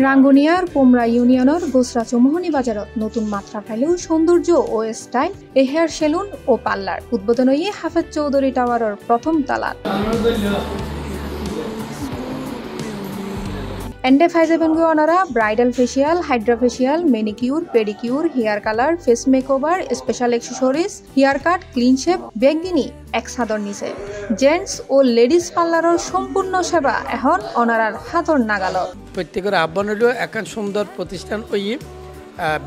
রাঙ্গুনিয়ার পোমরা ইউনিয়নের গোসরা চৌমুহনী বাজারত নতুন মাত্রা পাইলেও সৌন্দর্য ও স্টাইল এ হেয়ার সেলুন ও পার্লার উদ্বোধন হয়ে হাফেজ চৌধুরী টাওয়ারের প্রথম তালাত এন্ডে ফাইজাবেনগো অনারা bridal facial, hydra facial, manicure, pedicure, hair colour, face makeover, special accessories, hair cut, clean shape, বেগিনি এক ছাদর নিচে জেন্টস ও লেডিস পার্লারের সম্পূর্ণ সেবা এখন অনারার হাতর নাগালত। প্রত্যেকের আহ্বান হল এখন সুন্দর প্রতিষ্ঠান ওই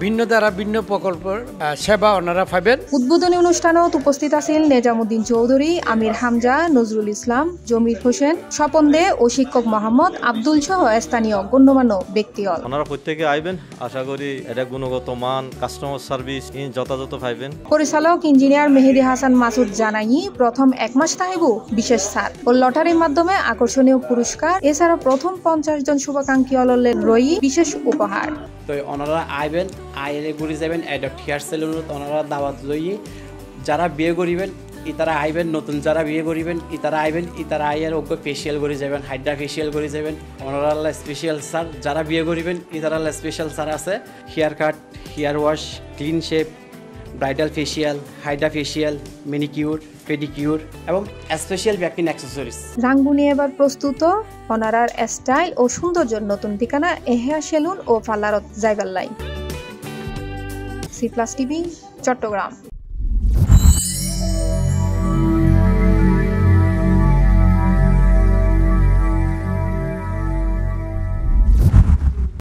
ভিন্ন দ্বারা ভিন্ন প্রকল্পের সেবা ওনারা পাবেন। উদ্বোধনী অনুষ্ঠানত উপস্থিত আছেন নেজামুদ্দিন চৌধুরী, আমির হামজা, নজরুল ইসলাম, জমির হোসেন, স্বপন দে ও শিক্ষক মোহাম্মদ আব্দুল সহ স্থানীয় গণ্যমান্য ব্যক্তিগণ। ওনারা প্রত্যেকে আইবেন, আশা করি এটা গুণগত মান, কাস্টমার সার্ভিস যথাযথ পাইবেন। পরিচালক ইঞ্জিনিয়ার মেহেদি হাসান মাসুদ জানাই প্রথম এক মাস তাহিবু বিশেষ ছাড় ও লটারির মাধ্যমে আকর্ষণীয় পুরস্কার, এছাড়া প্রথম 50 জন শুভাকাঙ্ক্ষী অললের রই বিশেষ উপহার। তো ওনারা আইবেন, আইলে ঘুরে যাবেন এডক্ট হেয়ার সেলুনত ওনারা দাওয়াত লইয়ে যারা বিয়ে করিবেন ইতারা আইবেন, নতুন যারা বিয়ে করিবেন ইতারা আইবেন, ইতারা আইয়ের ওকে ফেসিয়াল করে যাবেন, হাইড্রা ফেসিয়াল করে যাবেন। ওনারা স্পেশাল স্যার যারা বিয়ে করিবেন ইতারা স্পেশাল স্যার আছে, hair cut, hair wash, clean shape, bridal facial, hydra facial, manicure, pedicure এবং স্পেশাল ব্যাকিং অ্যাক্সেসরিজ। রাঙ্গুনিয়া এবার প্রস্তুত অনারার স্টাইল ও সৌন্দর্যের নতুন ঠিকানা হেয়ার সেলুন ও পার্লারত যাইবার লাই। C plus TV, Chittagong.